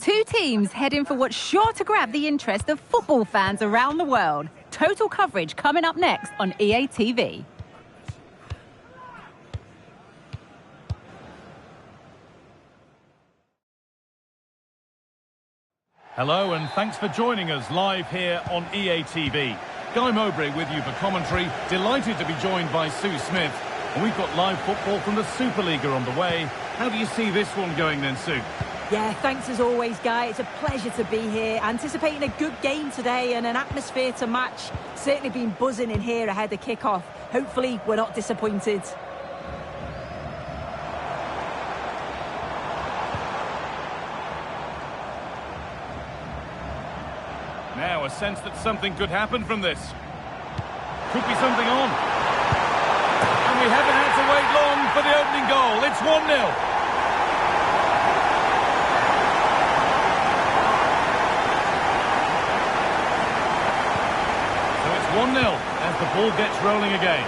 Two teams heading for what's sure to grab the interest of football fans around the world. Total coverage coming up next on EA TV. Hello and thanks for joining us live here on EA TV. Guy Mowbray with you for commentary. Delighted to be joined by Sue Smith. And we've got live football from the Superliga on the way. How do you see this one going then, Sue? Yeah, thanks as always, Guy. It's a pleasure to be here. Anticipating a good game today and an atmosphere to match. Certainly been buzzing in here ahead of kick-off. Hopefully, we're not disappointed. Now, a sense that something could happen from this. Could be something on. And we haven't had to wait long for the opening goal. It's 1-0. So it's 1-0 as the ball gets rolling again.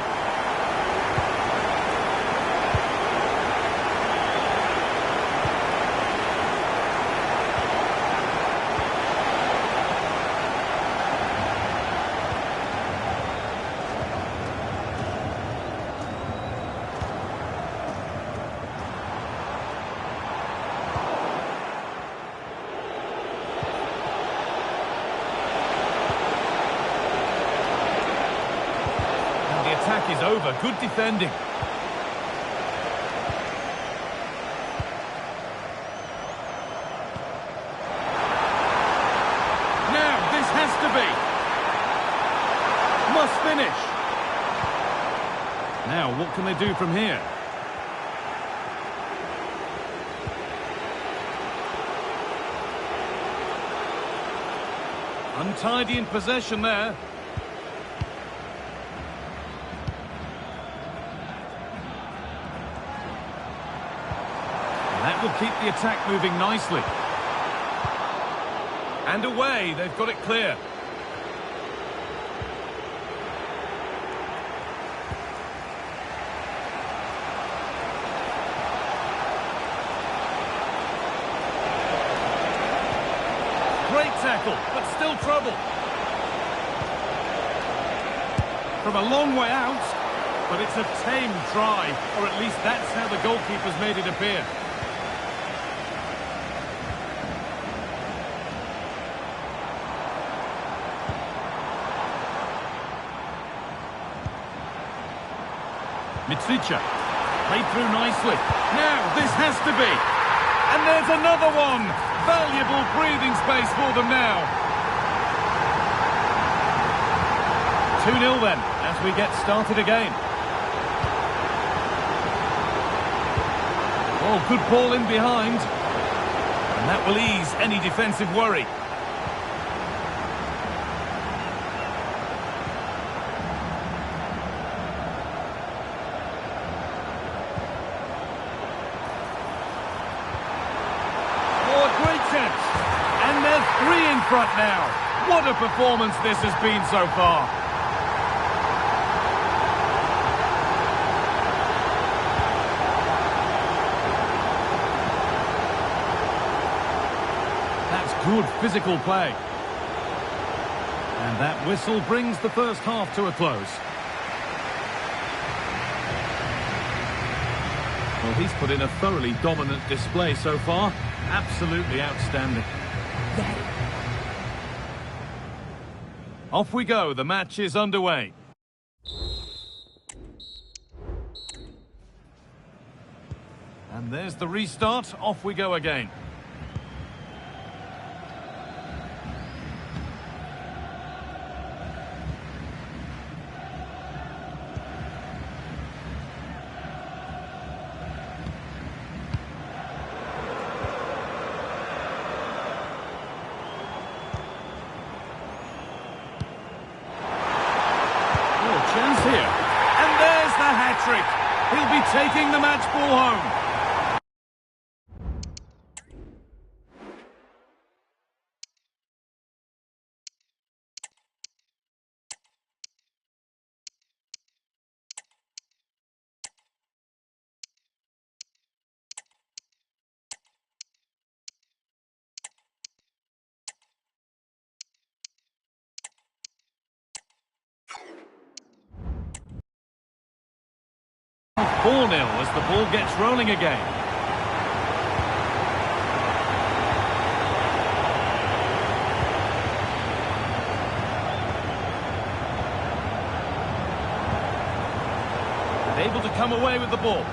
Attack is over. Good defending. Now, this has to be. Must finish. Now, what can they do from here? Untidy in possession there. That will keep the attack moving nicely. And away, they've got it clear. Great tackle, but still trouble. From a long way out, but it's a tame try, or at least that's how the goalkeeper's made it appear. Mitricha, played through nicely. Now, this has to be. And there's another one. Valuable breathing space for them now. 2-0 then, as we get started again. Oh, good ball in behind. And that will ease any defensive worry. And they're 3 in front now. What a performance this has been so far. That's good physical play. And that whistle brings the first half to a close. Well, he's put in a thoroughly dominant display so far. Absolutely outstanding. Yeah. Off we go. The match is underway. And there's the restart. Off we go again. Chance here. And there's the hat-trick. He'll be taking the match ball home. 4-0 as the ball gets rolling again. Able to come away with the ball.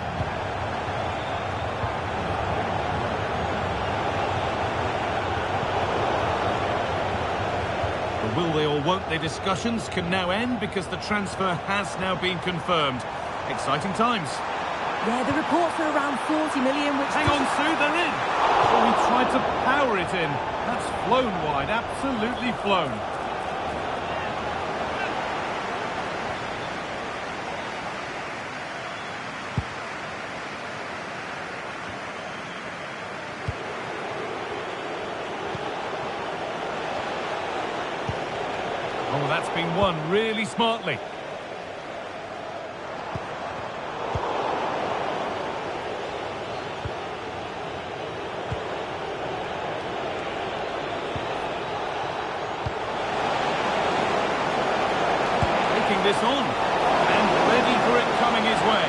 The will they or won't they discussions can now end because the transfer has now been confirmed. Exciting times. Yeah, the reports are around 40 million, which... Hang on, Sue, they're in. Oh, he tried to power it in. That's flown wide, absolutely flown. Oh, that's been won really smartly. Taking this on and ready for it coming his way.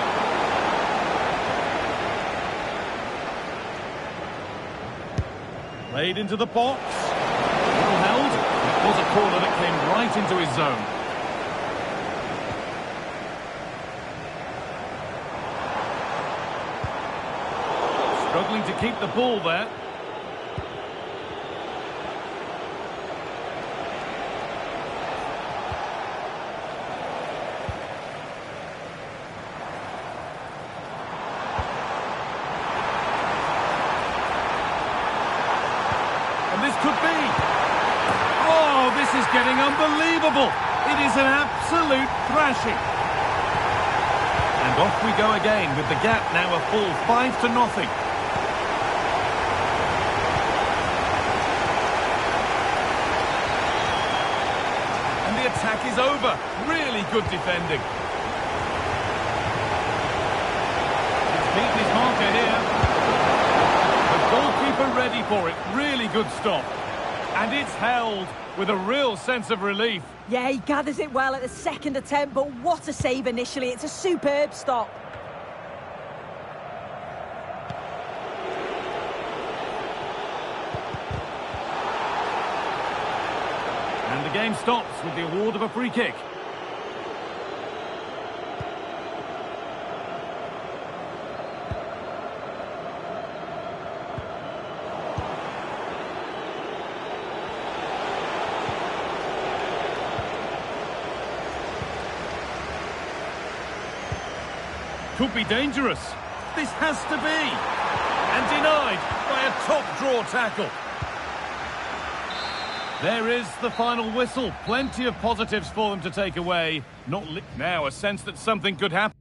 Played into the box. Well held. It was a corner that came right into his zone. Struggling to keep the ball there. And this could be. Oh, this is getting unbelievable. It is an absolute thrashing. And off we go again with the gap now a full 5-0. And the attack is over. Really good defending. He's beaten his marker here. The goalkeeper ready for it. Really good stop. And it's held with a real sense of relief. Yeah, he gathers it well at the second attempt, but what a save initially. It's a superb stop. And the game stops with the award of a free kick. Could be dangerous. This has to be. And denied by a top-draw tackle. There is the final whistle. Plenty of positives for them to take away. Not now, a sense that something could happen.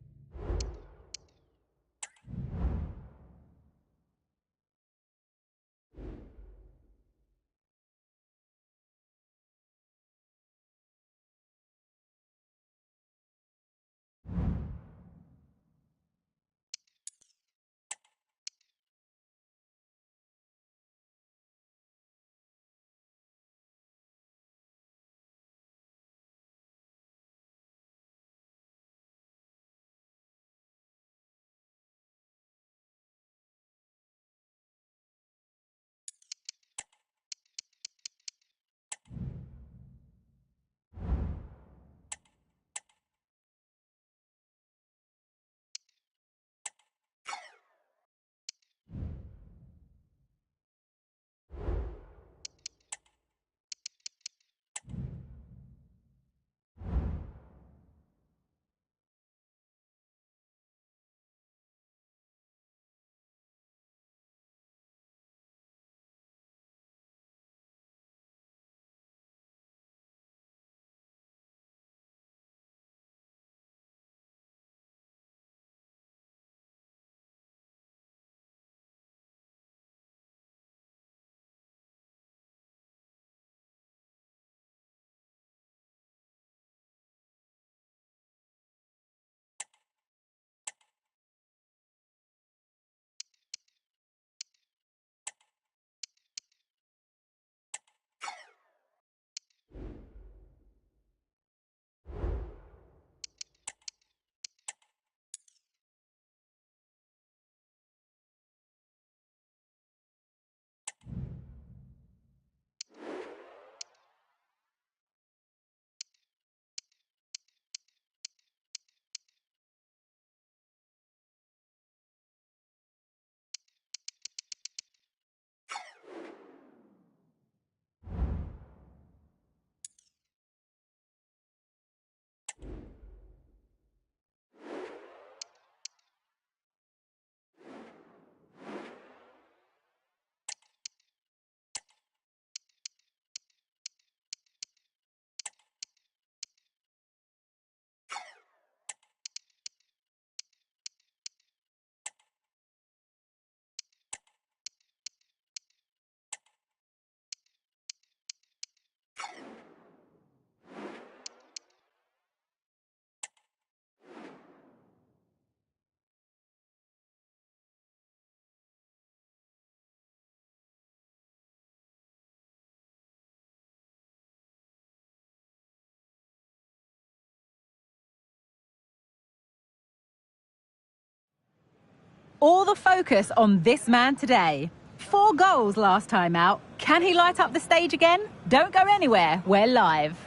all the focus on this man today. 4 goals last time out. Can he light up the stage again? Don't go anywhere. We're live.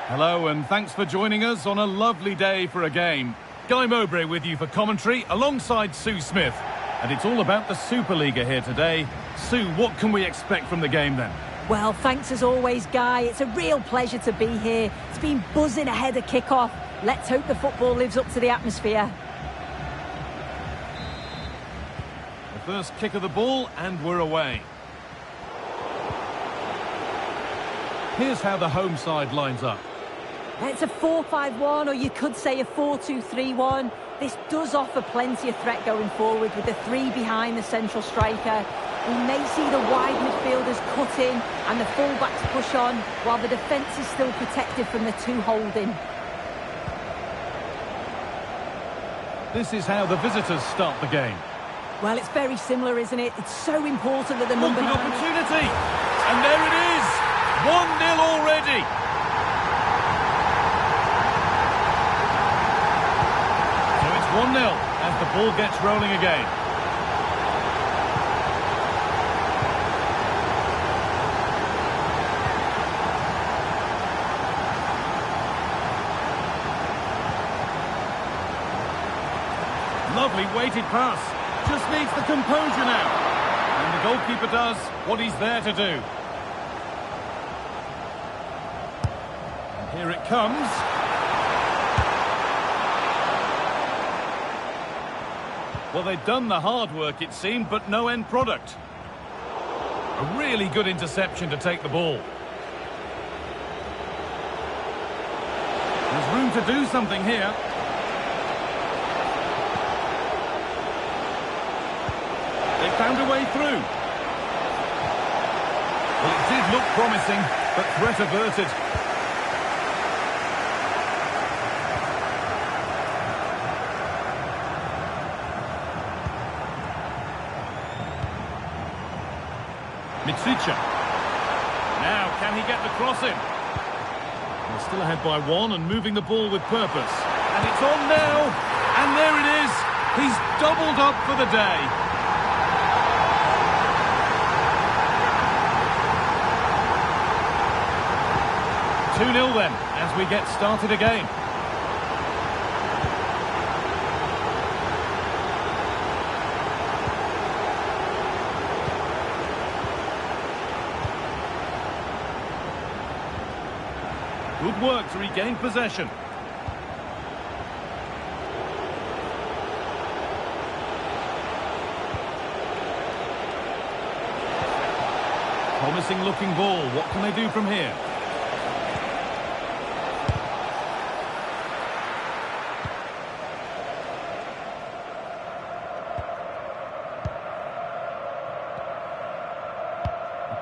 Hello and thanks for joining us on a lovely day for a game. Guy Mowbray with you for commentary alongside Sue Smith. And it's all about the Superliga here today. Sue, what can we expect from the game then? Well, thanks as always, Guy. It's a real pleasure to be here. It's been buzzing ahead of kick-off. Let's hope the football lives up to the atmosphere. The first kick of the ball and we're away. Here's how the home side lines up. It's a 4-5-1, or you could say a 4-2-3-1. This does offer plenty of threat going forward with the 3 behind the central striker. We may see the wide midfielders cut in and the full-backs push on, while the defence is still protected from the 2 holding. This is how the visitors start the game. Well, it's very similar, isn't it? It's so important that the number 9... opportunity! And there it is! 1-0 already! So it's 1-0 as the ball gets rolling again. Lovely weighted pass. Just needs the composure now. And the goalkeeper does what he's there to do. And here it comes. Well, they've done the hard work, it seemed, but no end product. A really good interception to take the ball. There's room to do something here. They found a way through. Well, it did look promising, but threat averted. Mitsucha. Now, can he get the cross in? They're still ahead by 1 and moving the ball with purpose. And it's on now. And there it is. He's doubled up for the day. Two 2-0 then, as we get started again. Good work to regain possession. Promising looking ball. What can they do from here?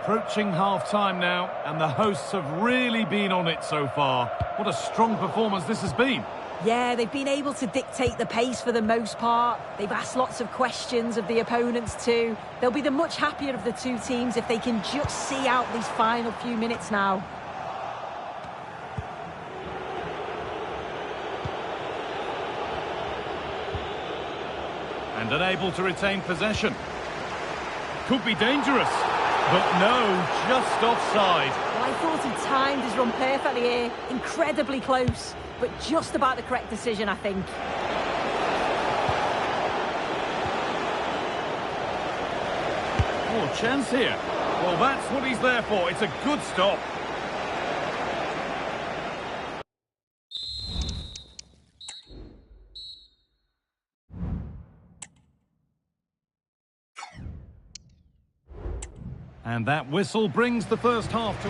Approaching half-time now, and the hosts have really been on it so far. What a strong performance this has been. Yeah, they've been able to dictate the pace for the most part. They've asked lots of questions of the opponents too. They'll be the much happier of the two teams if they can just see out these final few minutes now. And unable to retain possession. Could be dangerous. But no, just offside. Well, I thought he timed his run perfectly here. Incredibly close, but just about the correct decision, I think. Oh, chance here. Well, that's what he's there for. It's a good stop. And that whistle brings the first half to...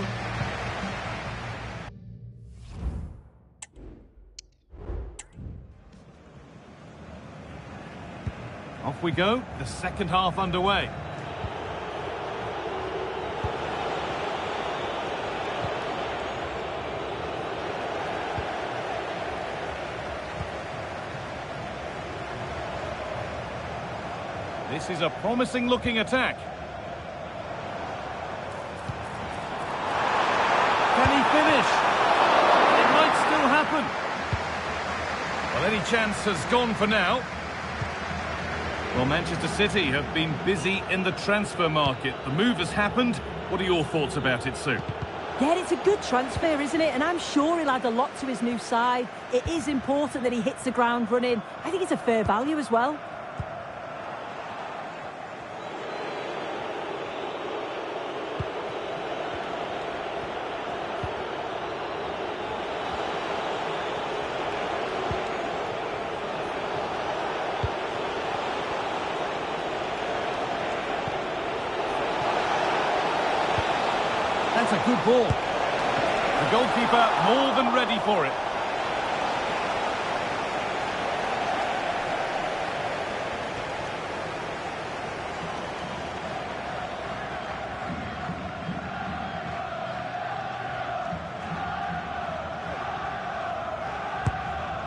Off we go, the second half underway. This is a promising looking attack. Can he finish? It might happen? Well, any chance has gone for now. Well, Manchester City have been busy in the transfer market. The move has happened. What are your thoughts about it, Sue? Yeah, it's a good transfer, isn't it? And I'm sure he'll add a lot to his new side. It is important that he hits the ground running. I think it's a fair value as well. That's a good ball. The goalkeeper more than ready for it.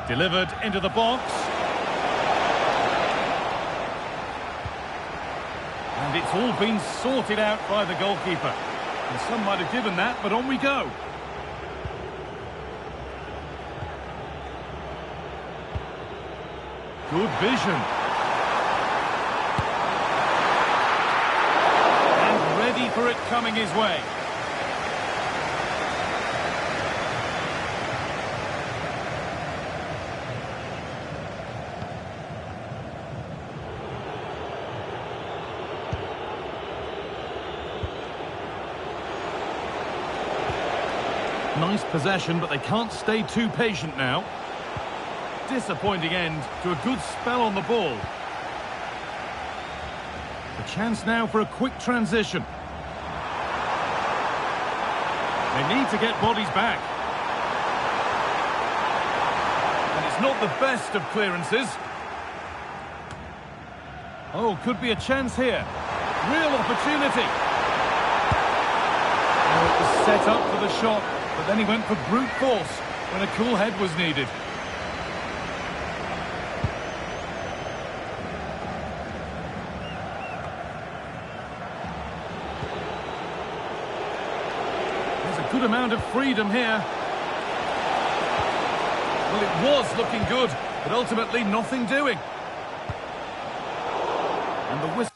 Delivered into the box. And it's all been sorted out by the goalkeeper. And some might have given that, but on we go. Good vision. And ready for it coming his way. Nice possession, but they can't stay too patient now. Disappointing end to a good spell on the ball. A chance now for a quick transition. They need to get bodies back. And it's not the best of clearances. Oh, could be a chance here. Real opportunity. Oh, it was set up for the shot. But then he went for brute force when a cool head was needed. There's a good amount of freedom here. Well, it was looking good, but ultimately nothing doing. And the whistle.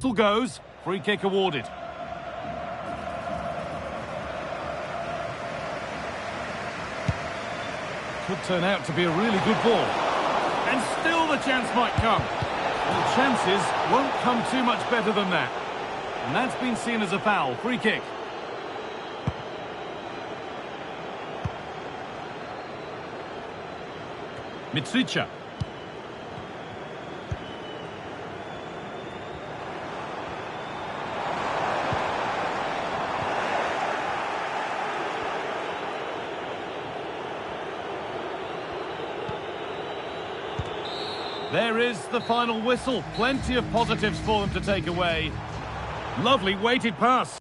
Whistle goes, free kick awarded. Could turn out to be a really good ball. And still the chance might come. The chances won't come too much better than that. And that's been seen as a foul, free kick. Mitricha. There is the final whistle. Plenty of positives for them to take away. Lovely weighted pass.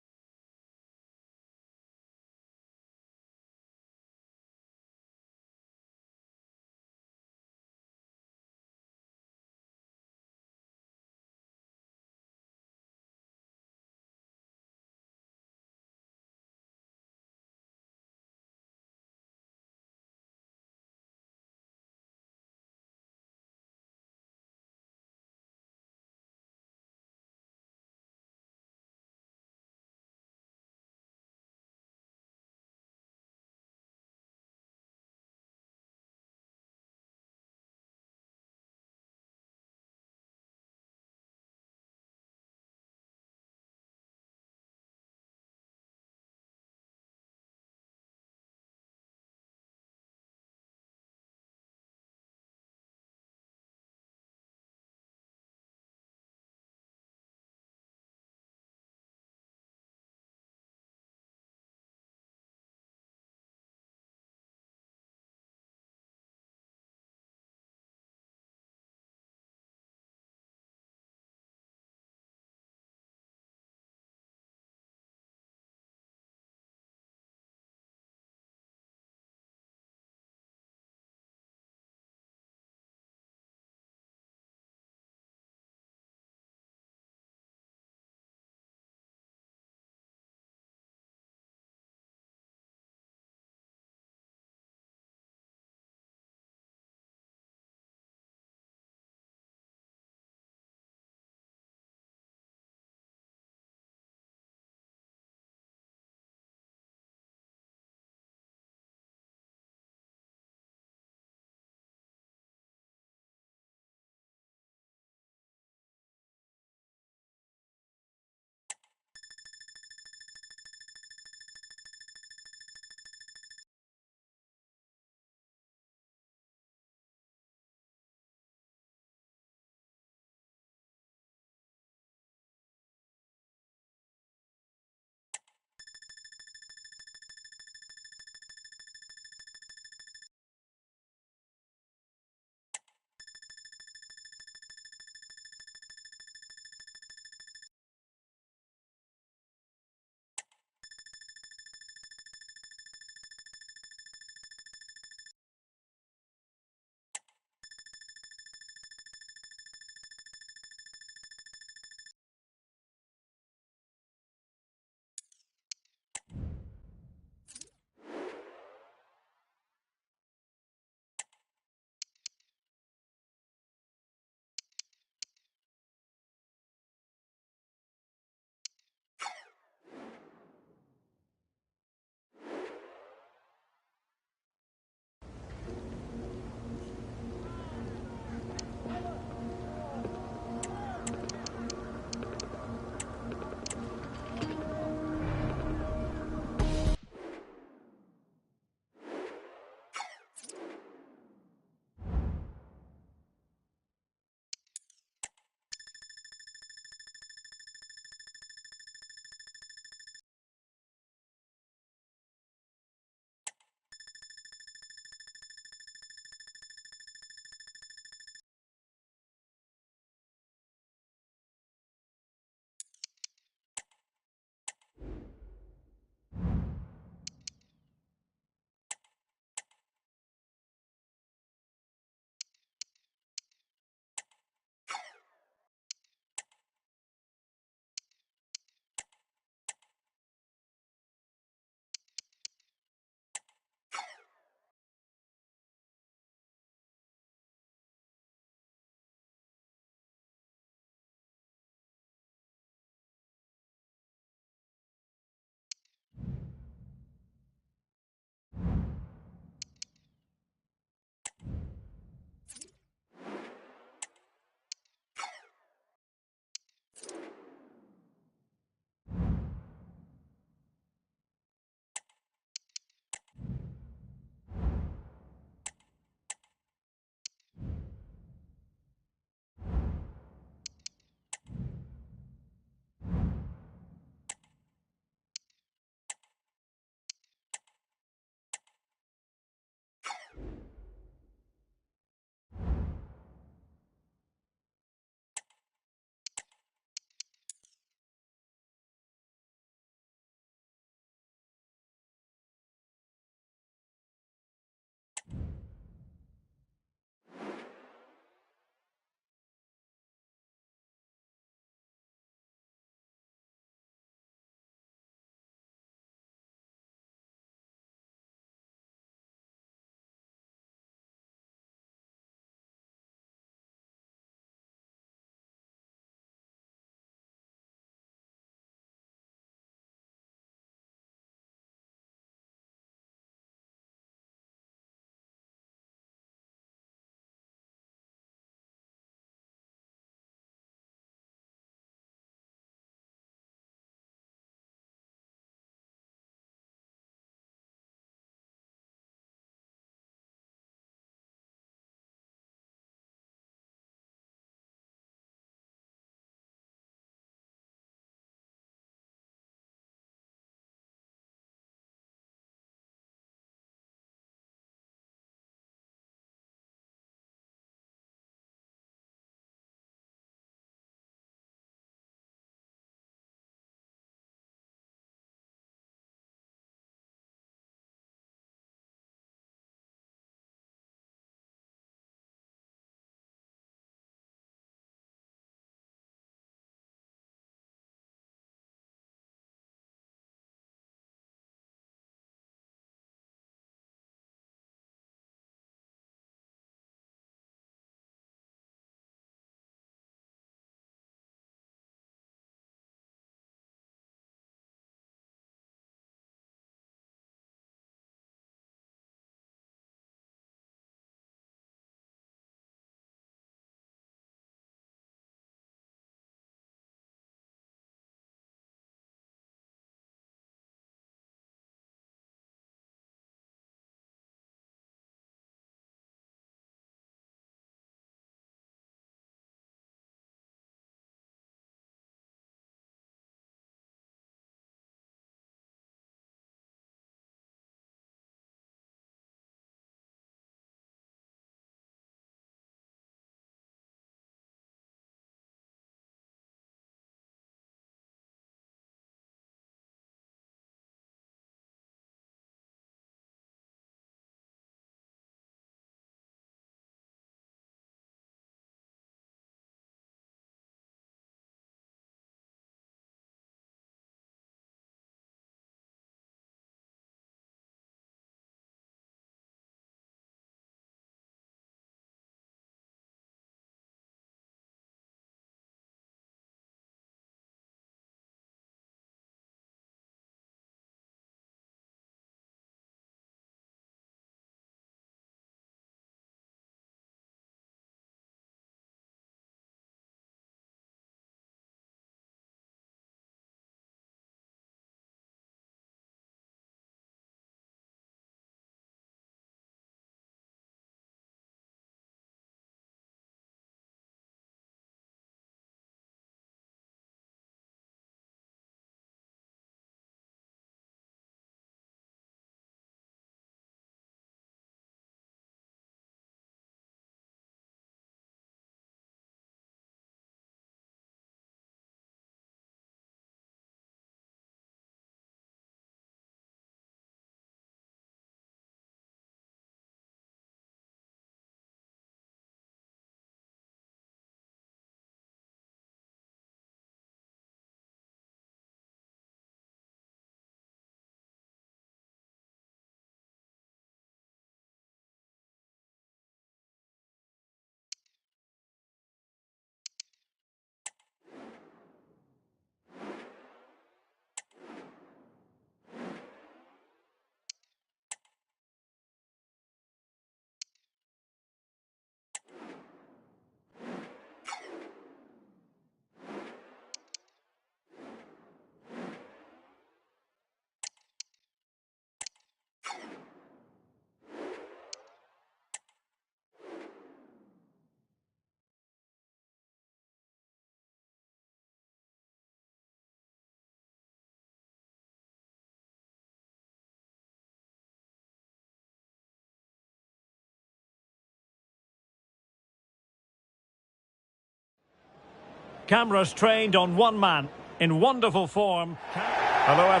Cameras trained on one man in wonderful form. Hello, everyone.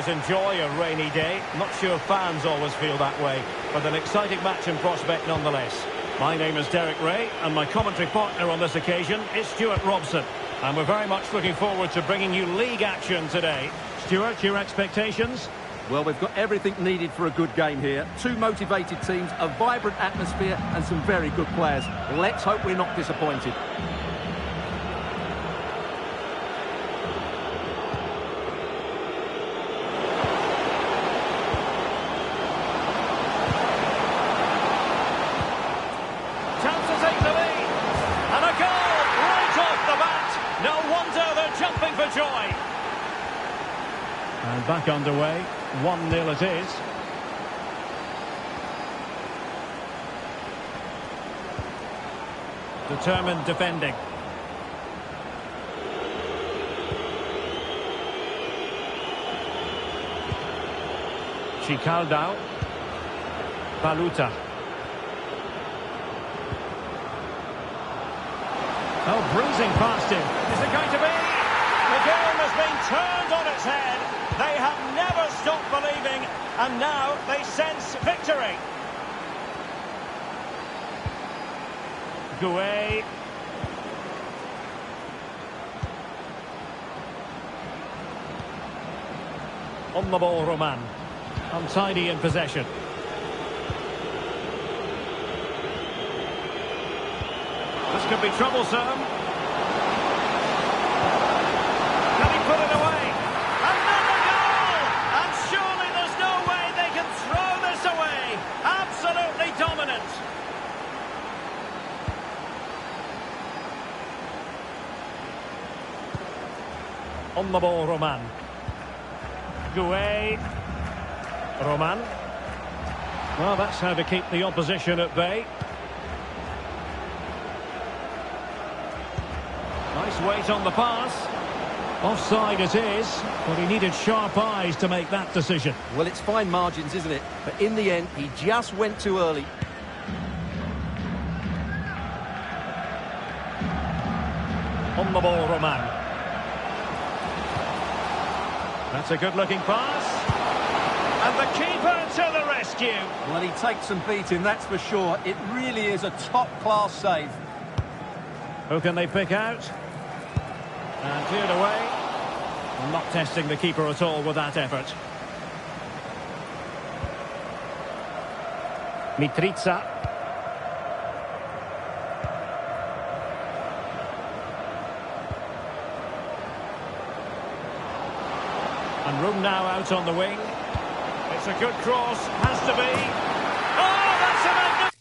Enjoy a rainy day. Not sure fans always feel that way, but an exciting match in prospect nonetheless. My name is Derek Ray, and my commentary partner on this occasion is Stuart Robson. And we're very much looking forward to bringing you league action today. Stuart, your expectations? Well, we've got everything needed for a good game here. Two motivated teams, a vibrant atmosphere, and some very good players. Let's hope we're not disappointed. And back underway, 1-0 it is. Determined defending. Chicaldao. Baluta. Oh, breezing past him. Is it going to be? The game has been turned on its head. They have never stopped believing, and now they sense victory. Gouet. On the ball, Roman. Untidy in possession. This could be troublesome. Can he put it away? Another goal! And surely there's no way they can throw this away. Absolutely dominant. On the ball, Roman. Gouet. Roman. Well, that's how to keep the opposition at bay. Nice weight on the pass. Offside it is, but he needed sharp eyes to make that decision. Well, it's fine margins, isn't it? But in the end, he just went too early. On the ball, Roman. That's a good-looking pass. And the keeper to the rescue. Well, he takes some beating, that's for sure. It really is a top-class save. Who can they pick out? And cleared away. Not testing the keeper at all with that effort. Mitrica. And room now out on the wing. It's a good cross, has to be. Oh, that's a magnificent...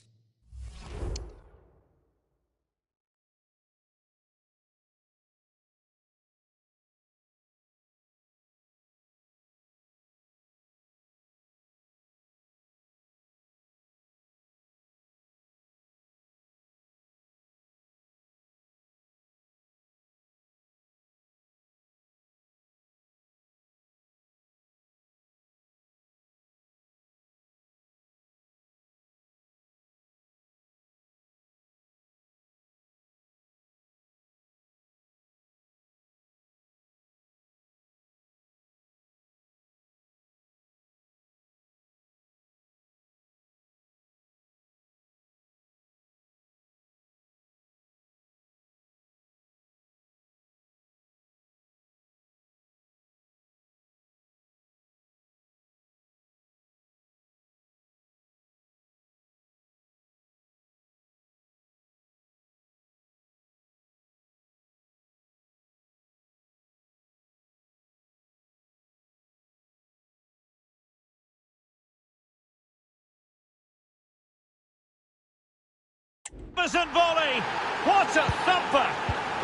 volley. What a thumper.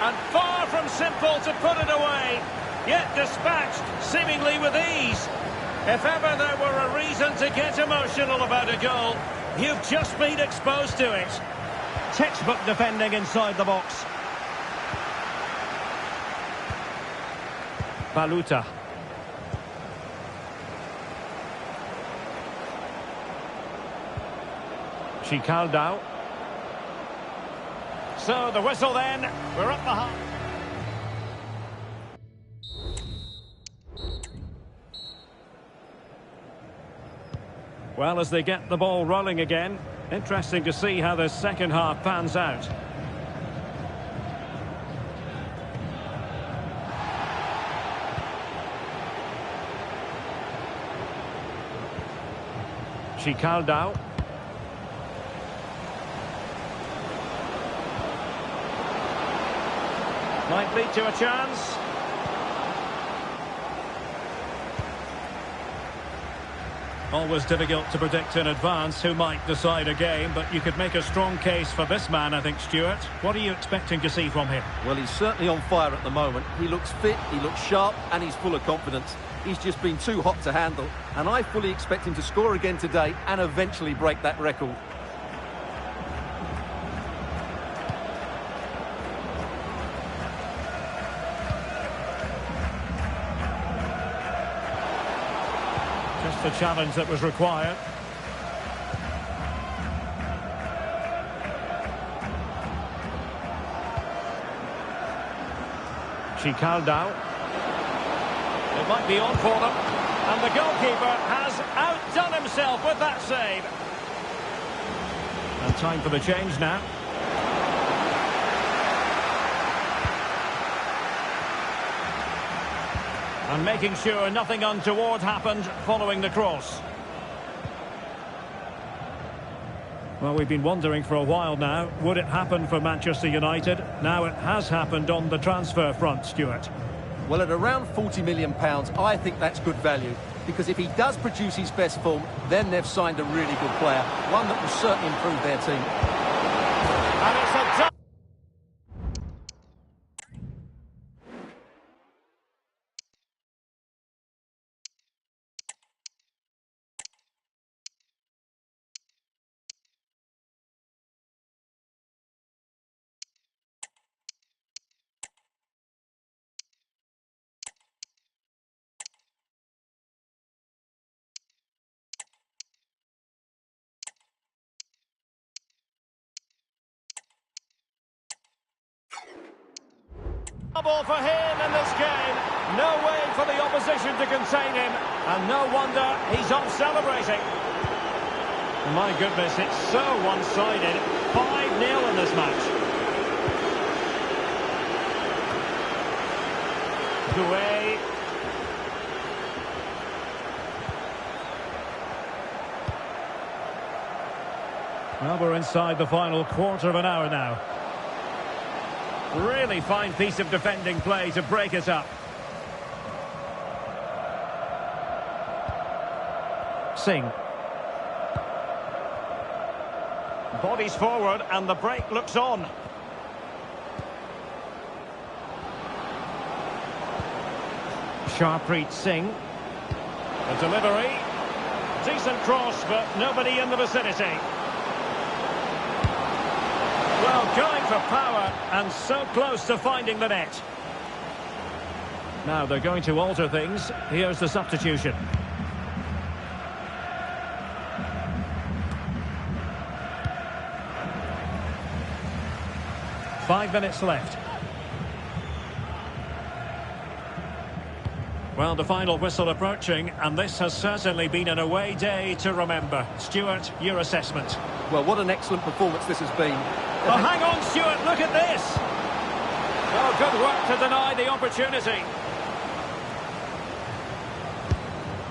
And far from simple to put it away. Yet dispatched seemingly with ease. If ever there were a reason to get emotional about a goal, you've just been exposed to it. Textbook defending inside the box. Baluta. Chicaldao. So the whistle then. We're up the half. Well, as they get the ball rolling again, interesting to see how the second half pans out. Chicaldao. Might lead to a chance. Always difficult to predict in advance who might decide a game, but you could make a strong case for this man, I think, Stuart. What are you expecting to see from him? Well, he's certainly on fire at the moment. He looks fit, he looks sharp, and he's full of confidence. He's just been too hot to handle, and I fully expect him to score again today and eventually break that record. Just the challenge that was required. Chicaldao. It might be on for them. And the goalkeeper has outdone himself with that save. And time for the change now. And making sure nothing untoward happened following the cross. Well, we've been wondering for a while now, would it happen for Manchester United? Now it has happened on the transfer front, Stuart. Well, at around £40 million, I think that's good value. Because if he does produce his best form, then they've signed a really good player. One that will certainly improve their team. And it's a ball for him in this game. No way for the opposition to contain him. And no wonder he's off celebrating. My goodness, it's so one-sided. 5-0 in this match. Doué. Well, we're inside the final quarter of an hour now. Really fine piece of defending play to break it up. Singh. Bodies forward and the break looks on. Sharpreet Singh. The delivery. Decent cross, but nobody in the vicinity. Well, going for power and so close to finding the net. Now they're going to alter things. Here's the substitution. Five minutes left. Well, the final whistle approaching, and this has certainly been an away day to remember. Stuart, your assessment. Well, what an excellent performance this has been. Oh, hang on, Stuart, look at this. Oh, good work to deny the opportunity.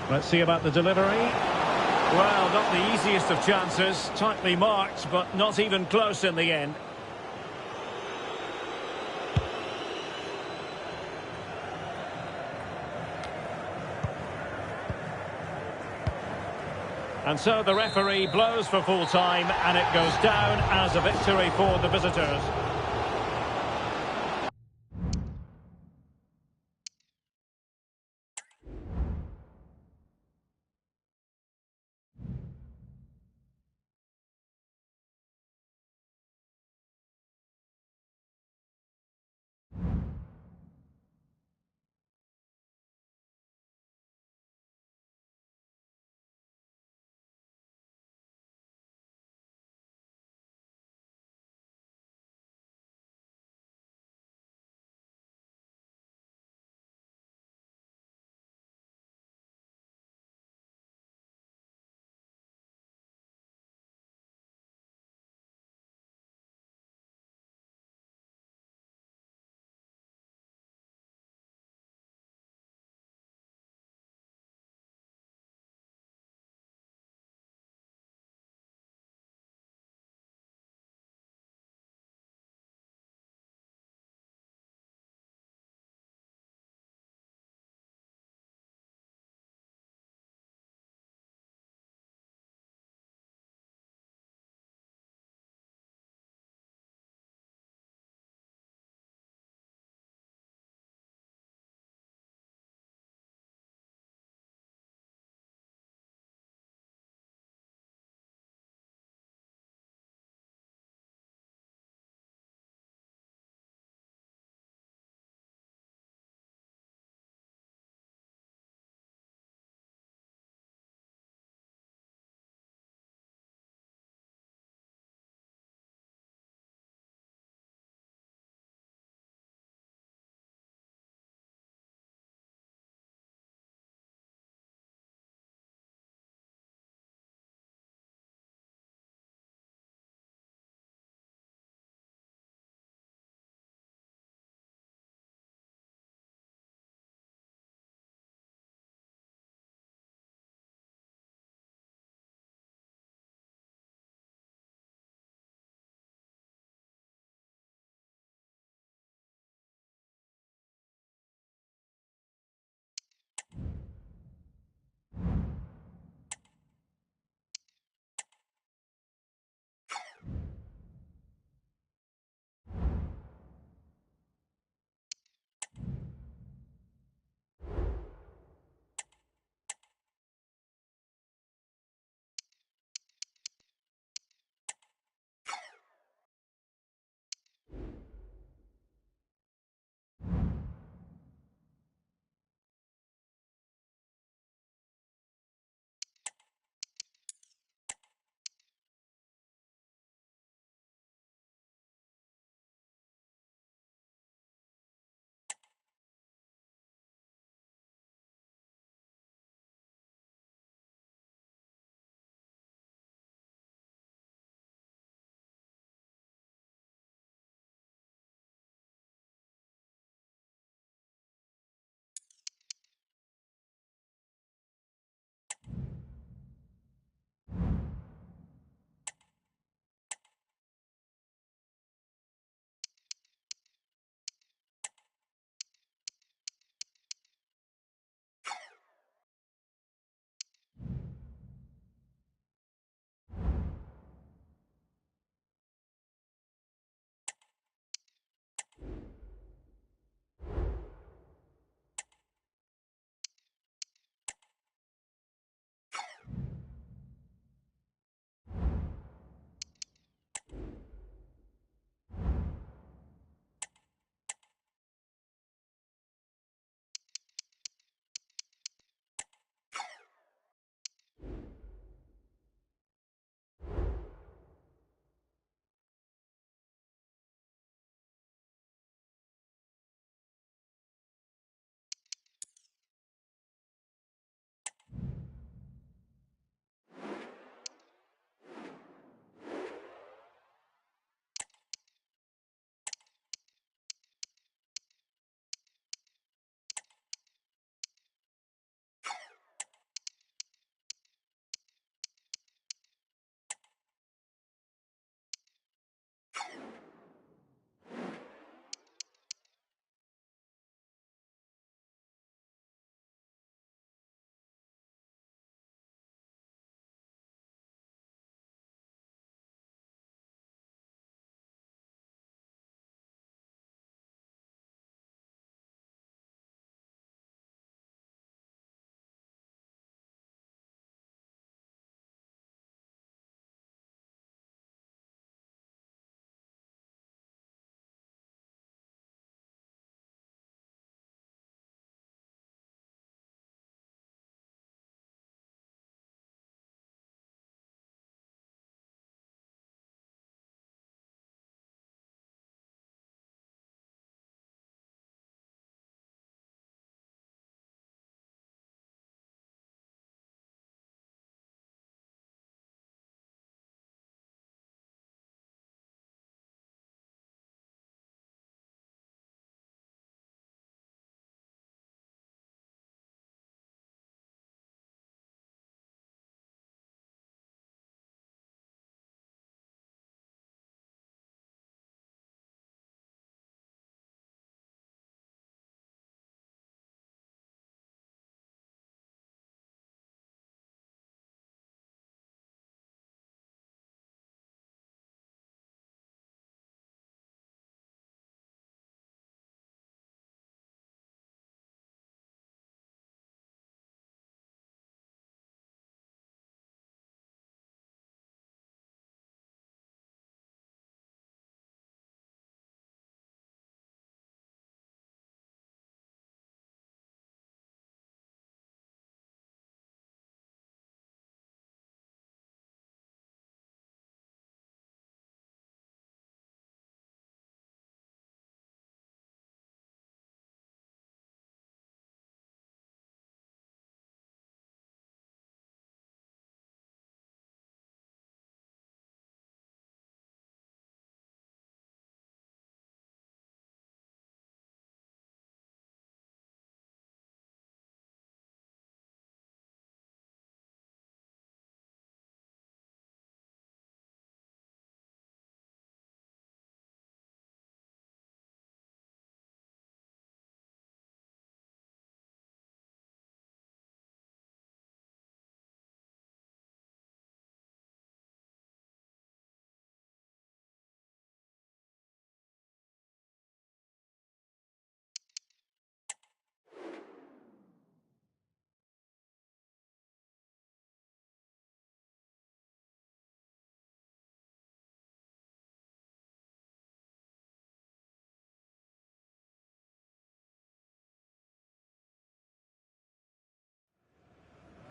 Let's see about the delivery. Well, not the easiest of chances. Tightly marked, but not even close in the end. And so the referee blows for full time, and it goes down as a victory for the visitors.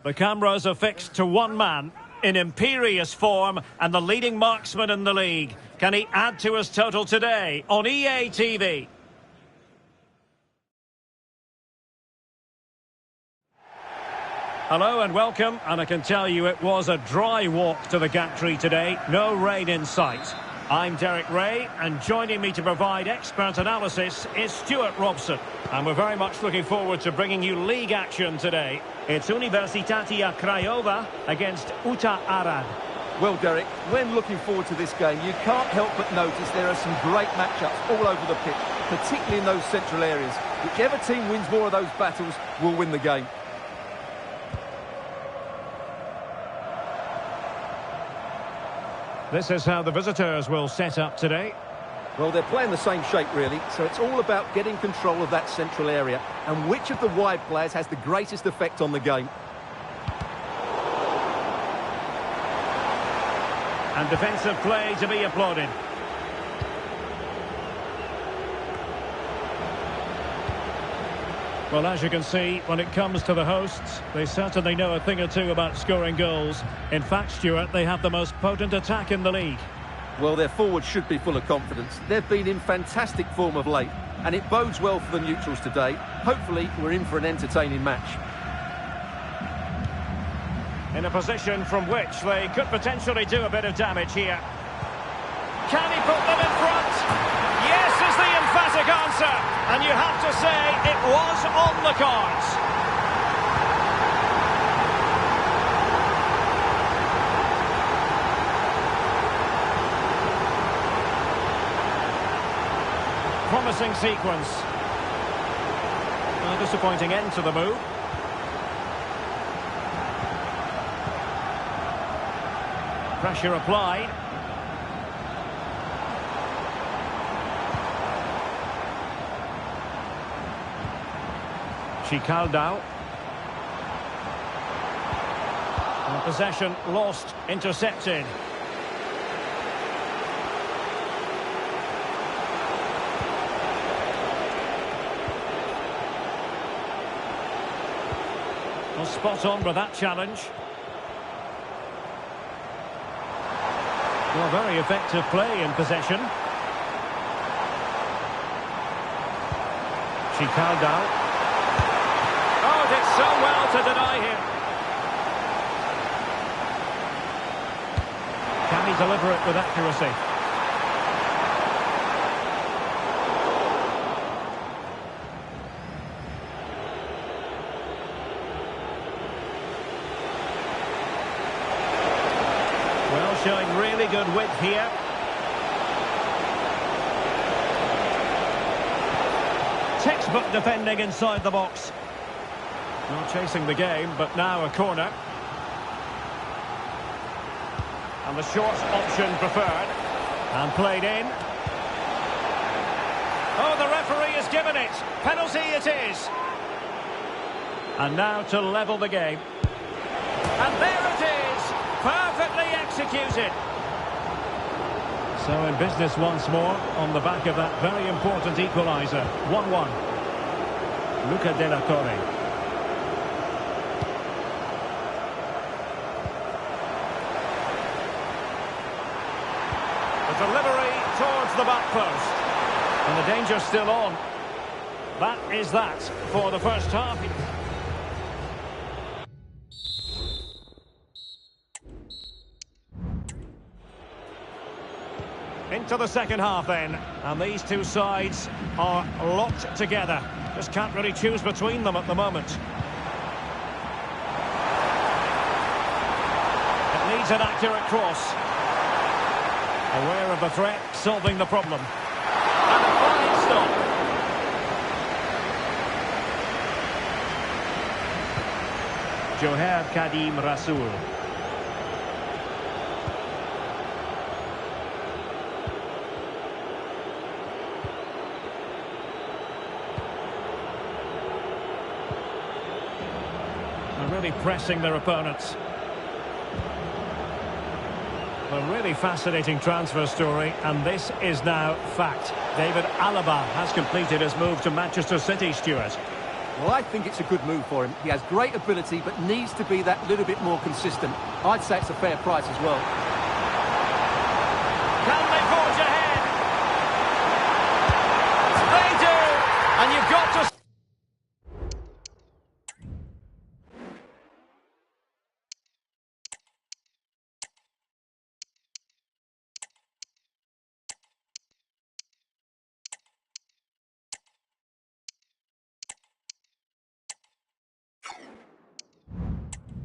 The cameras are fixed to one man in imperious form and the leading marksman in the league. Can he add to his total today on EA TV? Hello and welcome, and I can tell you it was a dry walk to the gantry today, no rain in sight. I'm Derek Ray, and joining me to provide expert analysis is Stuart Robson. And we're very much looking forward to bringing you league action today. It's Universitatea Craiova against Uta Arad. Well, Derek, when looking forward to this game, you can't help but notice there are some great matchups all over the pitch, particularly in those central areas. Whichever team wins more of those battles will win the game. This is how the visitors will set up today. Well, they're playing the same shape, really, so it's all about getting control of that central area and which of the wide players has the greatest effect on the game. And defensive play to be applauded. Well, as you can see, when it comes to the hosts, they certainly know a thing or two about scoring goals. In fact, Stuart, they have the most potent attack in the league. Well, their forwards should be full of confidence. They've been in fantastic form of late, and it bodes well for the neutrals today. Hopefully, we're in for an entertaining match. In a position from which they could potentially do a bit of damage here. Can he put them in front? Yes is the emphatic answer, and you have to say it was on the cards. Promising sequence. A disappointing end to the move. Pressure applied. Chicaldao. And possession lost, intercepted. Well, spot on with that challenge. Well, very effective play in possession. Chicaldao. Oh, did so well to deny him. Can he deliver it with accuracy? Well, showing really good width here. Textbook defending inside the box. Not chasing the game, but now a corner. And the short option preferred. And played in. Oh, the referee has given it. Penalty it is. And now to level the game. And there it is. Perfectly executed. So in business once more on the back of that very important equaliser. 1-1. Luca de la Torre. Delivery towards the back post. And the danger's still on. That is that for the first half. Into the second half then. And these two sides are locked together. Just can't really choose between them at the moment. It needs an accurate cross. Aware of the threat, solving the problem. And a fine stop. Joher Kadim Rasoul. They're really pressing their opponents. A really fascinating transfer story, and this is now fact. David Alaba has completed his move to Manchester City, Stuart. Well, I think it's a good move for him. He has great ability, but needs to be that little bit more consistent. I'd say it's a fair price as well. Can they forge ahead? They do! And you've got to...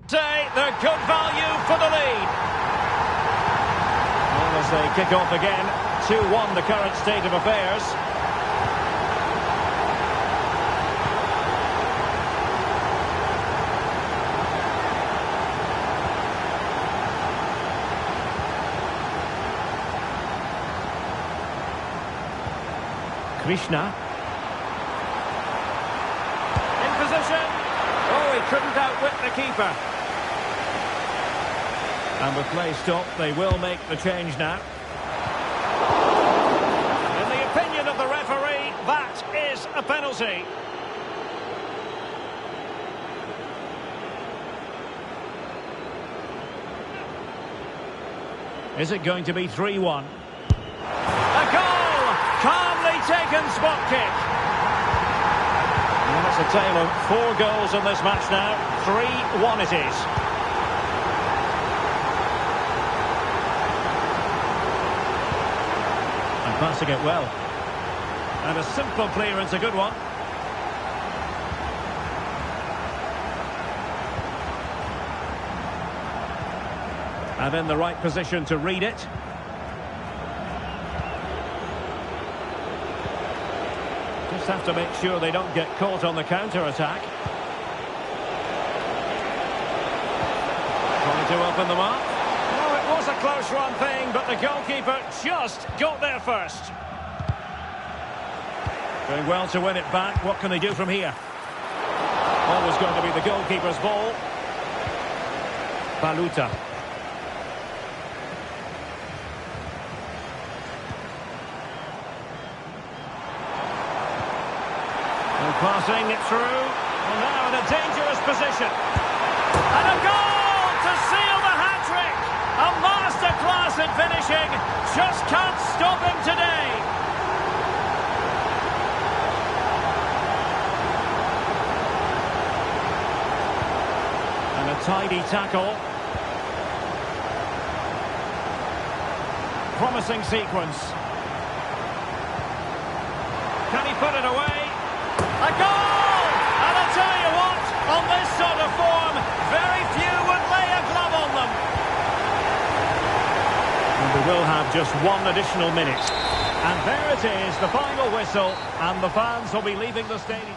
Say they're good value for the lead. Well, as they kick off again, 2-1 the current state of affairs. Krishna. In position. Oh, he couldn't outwit the keeper. And with play stopped, they will make the change now. In the opinion of the referee, that is a penalty. Is it going to be 3-1? A goal! Calmly taken spot kick. And it's a tale of 4 goals in this match now. 3-1 it is. Passing it well. And a simple clearance, a good one. And in the right position to read it. Just have to make sure they don't get caught on the counter-attack. Trying to open them up. It was a close run thing, but the goalkeeper just got there first. Doing well to win it back. What can they do from here? Always going to be the goalkeeper's ball. Baluta. And passing it through. Well, now in a dangerous position. And a goal to seal the hat-trick. A masterclass in finishing. Just can't stop him today. And a tidy tackle. Promising sequence. Can he put it away? A goal! And I'll tell you what, on this sort of form, very few would lay a glove on them. We will have just 1 additional minute. And there it is, the final whistle, and the fans will be leaving the stadium.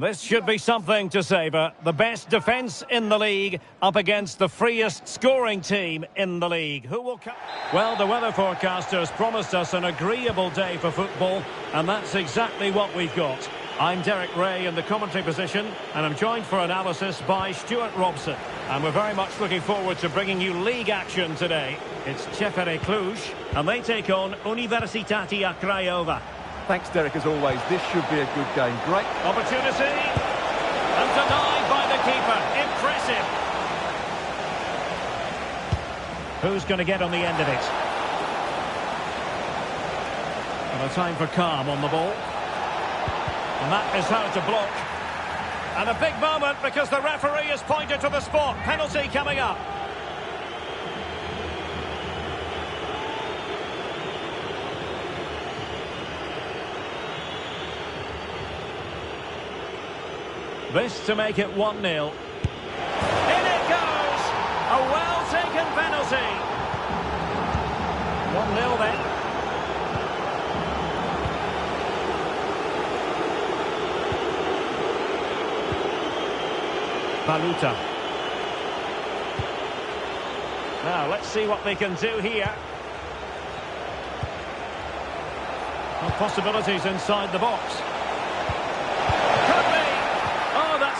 This should be something to savour. The best defence in the league up against the freest scoring team in the league. Who will come? Well, the weather forecasters promised us an agreeable day for football, and that's exactly what we've got. I'm Derek Ray in the commentary position, and I'm joined for analysis by Stuart Robson. And we're very much looking forward to bringing you league action today. It's Cefere Cluj, and they take on Universitatea Craiova. Thanks, Derek, as always. This should be a good game. Great Opportunity. And denied by the keeper. Impressive. Who's going to get on the end of it? And a time for calm on the ball. And that is how to block. And a big moment because the referee has pointed to the spot. Penalty coming up. This to make it 1-0. In it goes! A well-taken penalty. 1-0 then. Baluta. Now, let's see what they can do here. Well, possibilities inside the box.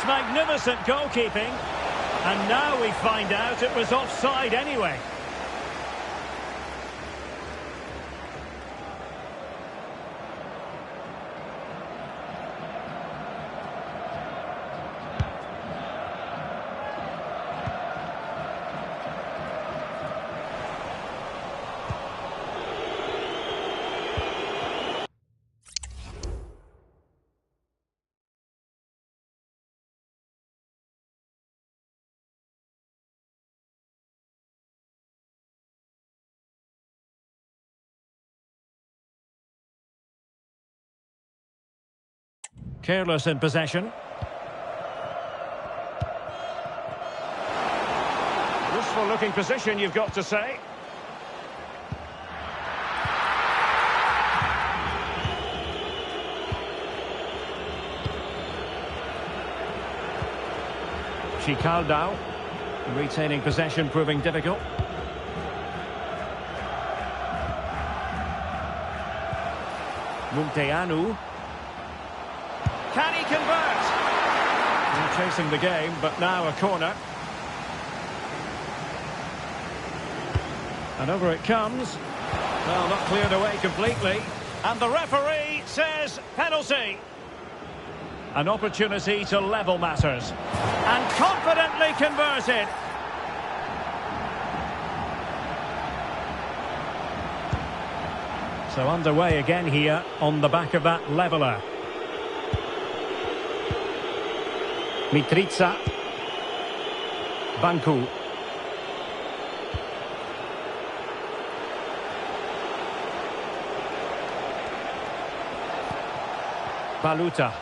Magnificent goalkeeping, and now we find out it was offside anyway. Careless in possession. Useful looking position, you've got to say. Chicaldao. Retaining possession proving difficult. Munteanu. Can he convert? They're chasing the game, but now a corner. And over it comes. Well, not cleared away completely. And the referee says penalty. An opportunity to level matters. And confidently converted. So underway again here on the back of that leveller. Mitrica. Banku. Baluta.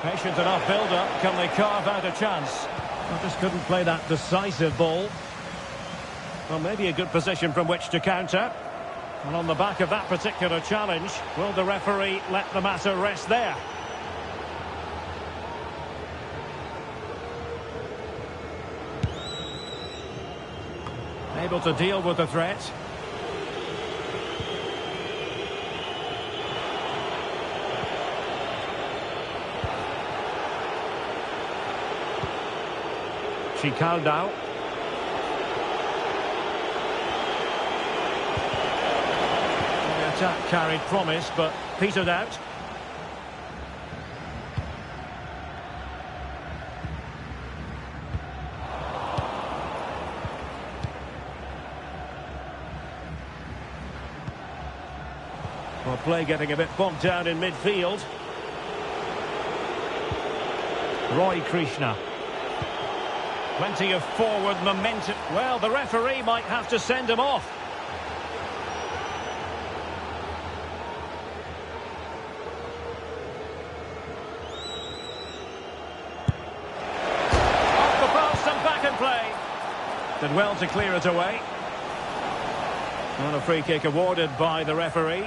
Patient enough build-up. Can they carve out a chance? Well, just couldn't play that decisive ball. Well, maybe a good position from which to counter. And on the back of that particular challenge, will the referee let the matter rest there? Able to deal with the threat. Chicaldao. The attack carried promise, but petered out. Well, play getting a bit bogged down in midfield. Roy Krishna. Plenty of forward momentum. Well, the referee might have to send him off. Off the post and back in play. Did well to clear it away. And a free kick awarded by the referee.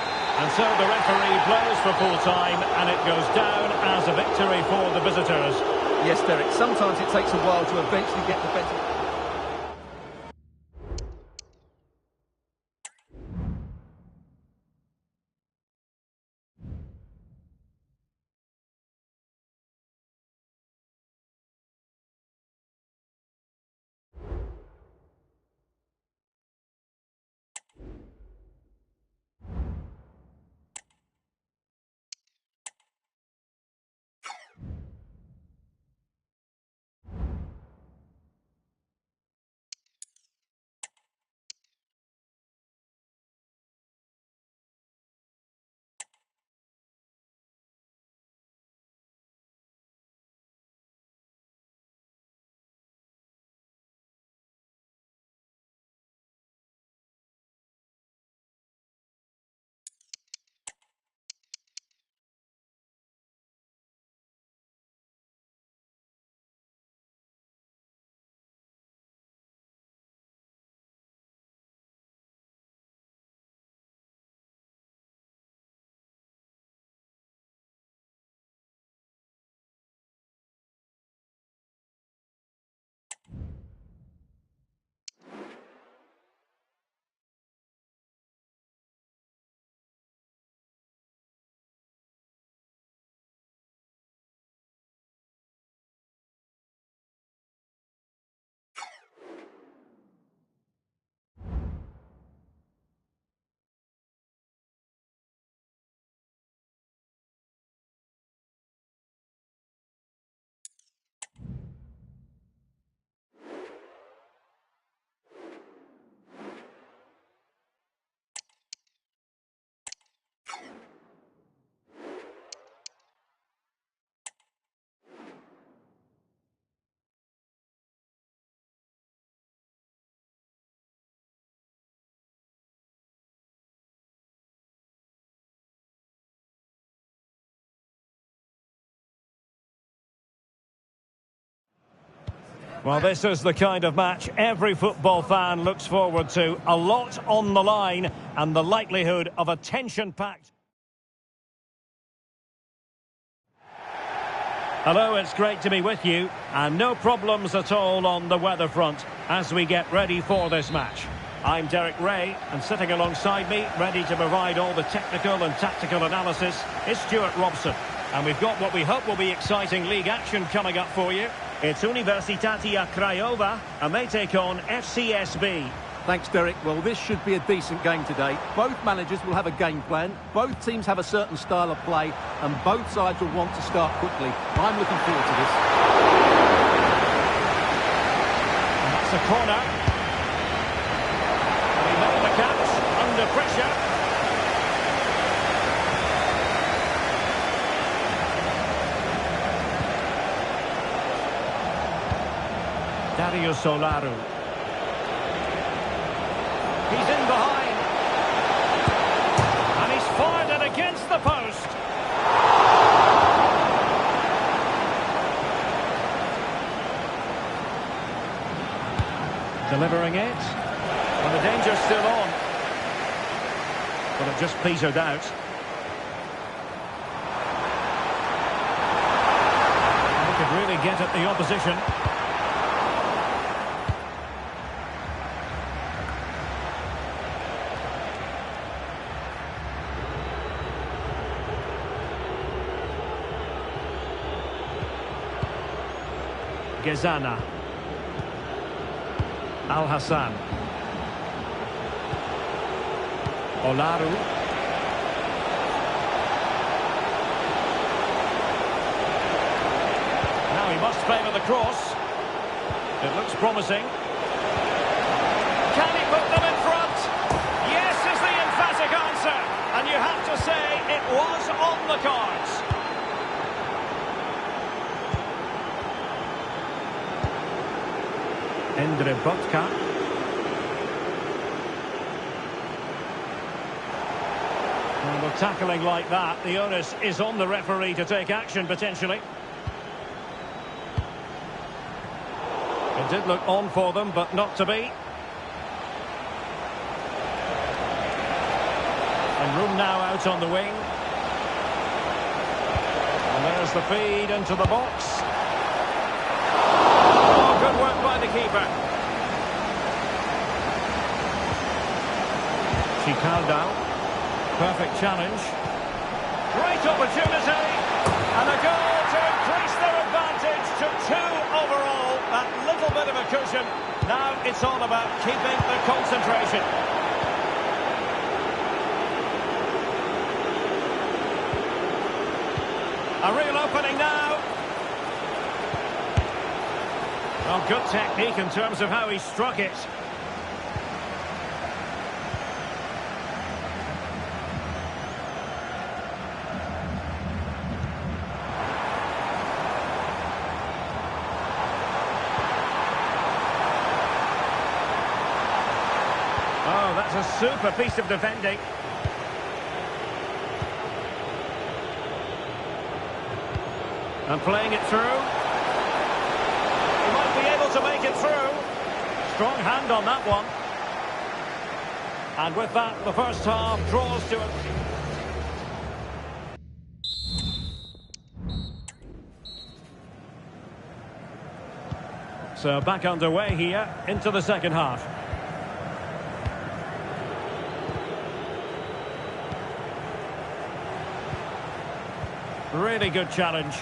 And so the referee blows for full time, and it goes down as a victory for the visitors. Yes, Derek, sometimes it takes a while to eventually get the better. Well, this is the kind of match every football fan looks forward to. A lot on the line and the likelihood of a tension-packed... Hello, it's great to be with you, and no problems at all on the weather front as we get ready for this match. I'm Derek Ray, and sitting alongside me, ready to provide all the technical and tactical analysis, is Stuart Robson. And we've got what we hope will be exciting league action coming up for you. It's Universitatea Craiova, and they take on FCSB. Thanks, Derek. Well, this should be a decent game today. Both managers will have a game plan. Both teams have a certain style of play, and both sides will want to start quickly. I'm looking forward to this. And that's a corner. And he made the catch under pressure. Dario Solaru. He's in behind. And he's fired it against the post. Delivering it. And the danger's still on. But it just petered out. He could really get at the opposition. Gezana. Al-Hassan. Olaru. Now he must favour the cross. It looks promising. Can he put them in front? Yes is the emphatic answer. And you have to say it was on the cards. Endre Botka. Well, with tackling like that, the onus is on the referee to take action, potentially. It did look on for them, but not to be. And Room now out on the wing. And there's the feed into the box. Oh, good work by the keeper. Chicaldo. Perfect challenge. Great opportunity. And a goal to increase their advantage to 2 overall. That little bit of a cushion. Now it's all about keeping the concentration. A real opening now. Oh, good technique in terms of how he struck it. Oh, that's a super piece of defending. And playing it through. He might be able to make it through. Strong hand on that one. And with that, the first half draws to it. So back underway here into the second half. Really good challenge.